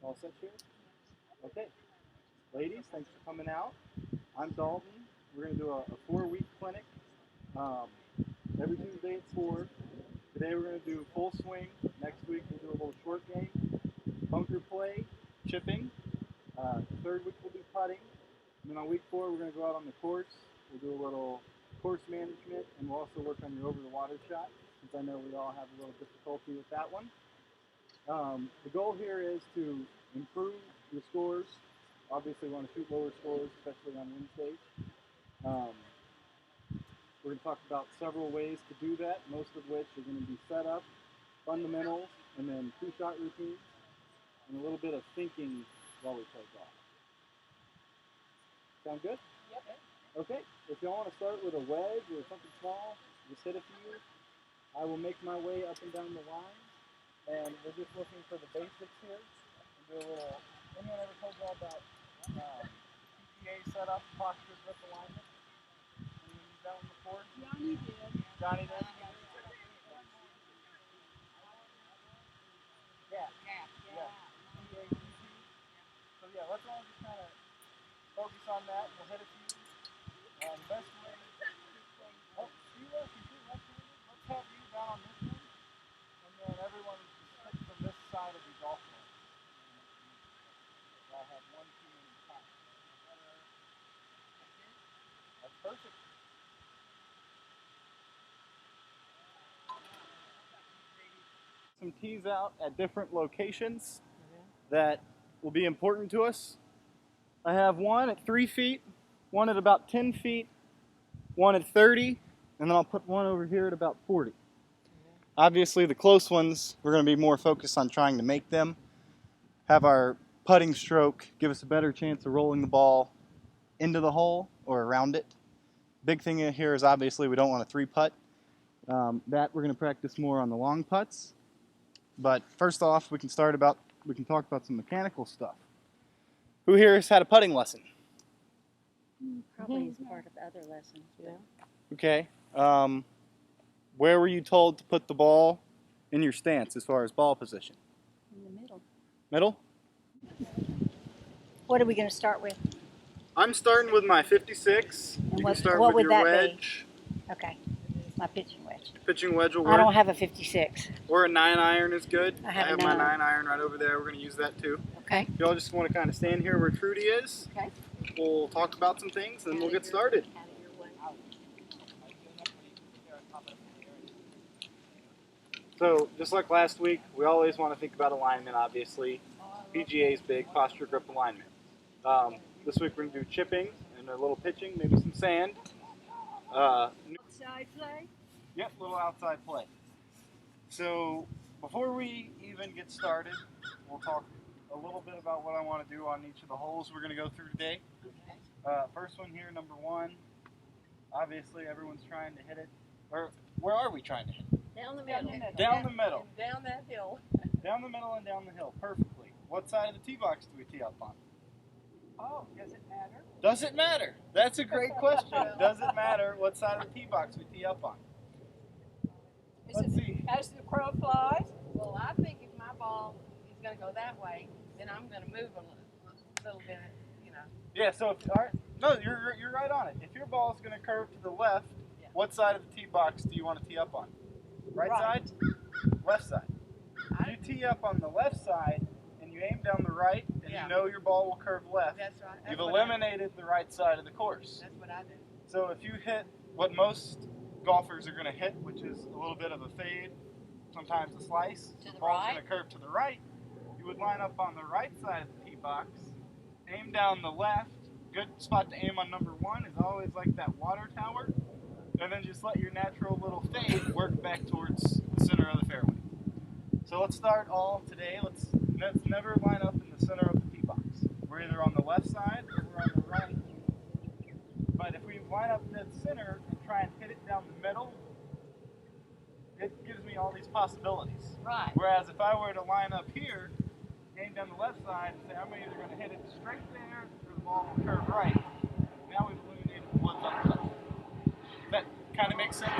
All set here? Okay. Ladies, thanks for coming out. I'm Dalton. We're going to do a 4-week clinic. Um, every Tuesday at 4. Today we're going to do full swing. Next week we'll do a little short game, bunker play, chipping. Third week we'll do putting. And then on week 4 we're going to go out on the course. We'll do a little course management, and we'll also work on your over-the-water shot, since I know we all have a little difficulty with that one. The goal here is to improve your scores. Obviously, we want to shoot lower scores, especially on Wednesdays. We're going to talk about several ways to do that, most of which are going to be setup, fundamentals, and then 2-shot routines, and a little bit of thinking while we play golf. Sound good? Yep. Okay, if y'all want to start with a wedge or something small, just hit a few. I will make my way up and down the line, and we're just looking for the basics here. And do a little, anyone ever told y'all about PGA setup, posture, grip alignment? Anyone use that one before? Johnny did. Johnny did? Yeah. PGA. So yeah, let's all just kind of focus on that. We'll hit a few. Best way. Oh, Sheila, if you do left-handed, let's have you down on this one, and then everyone just hit from this side of the golf ball. I'll have one team in the top. That's perfect. Some tees out at different locations that will be important to us. I have one at 3 feet, one at about 10 feet, one at 30, and then I'll put one over here at about 40. Obviously, the close ones, we're going to be more focused on trying to make them, have our putting stroke give us a better chance of rolling the ball into the hole or around it. Big thing here is obviously we don't want a 3-putt. That we're going to practice more on the long putts. But first off, we can talk about some mechanical stuff. Who here has had a putting lesson? Probably as part of other lessons. Yeah. Okay. Where were you told to put the ball in your stance as far as ball position? In the middle. Middle? What are we going to start with? I'm starting with my 56. And You what- can start what with would your that be? wedge. Okay. My pitching wedge. Pitching wedge will I work. don't have a 56. Or a 9-iron is good. I have a my 9. 9-iron right over there. We're going to use that too. Okay. If y'all just want to kind of stand here where Trudy is, Okay. we'll talk about some things and then we'll get started. So, just like last week, we always want to think about alignment, obviously. PGA is big, posture, grip alignment. This week we're going to do chipping and a little pitching, maybe some sand. Outside play? Yep, little outside play. So, before we even get started, we'll talk a little bit about what I want to do on each of the holes we're going to go through today. First one here, number 1. Obviously, everyone's trying to hit it. Or, where are we trying to hit it? Down the middle. Down the middle. And down that hill. Down the middle and down the hill, perfectly. What side of the tee box do we tee up on? Oh, does it matter? Does it matter? That's a great question. Does it matter what side of the tee box we tee up on? Let's see. As the crow flies? Well, I think if my ball is going to go that way, then I'm going to move a little bit, you know. Yeah, so if, all right, no, you're right on it. If your ball is going to curve to the left, what side of the tee box do you want to tee up on? Right side? Left side. If you tee up on the left side and you aim down the right and you know your ball will curve left, That's right. you've eliminated the right side of the course. That's what I do. So if you hit what most golfers are going to hit, which is a little bit of a fade, sometimes a slice, To the ball's right? going to curve to the right, you would line up on the right side of the tee box, aim down the left. Good spot to aim on number 1 is always like that water tower, and then just let your natural little fade work back towards the center of the fairway. So let's start all today. Let's never line up in the center of the tee box. We're either on the left side or we're on the right. But if we line up dead center and try and hit it down the middle, it gives me all these possibilities. Right. Whereas if I were to line up here, aim down the left side and say I'm either going to hit it straight there or the ball will curve right, now we've eliminated what's up. That kind of makes sense.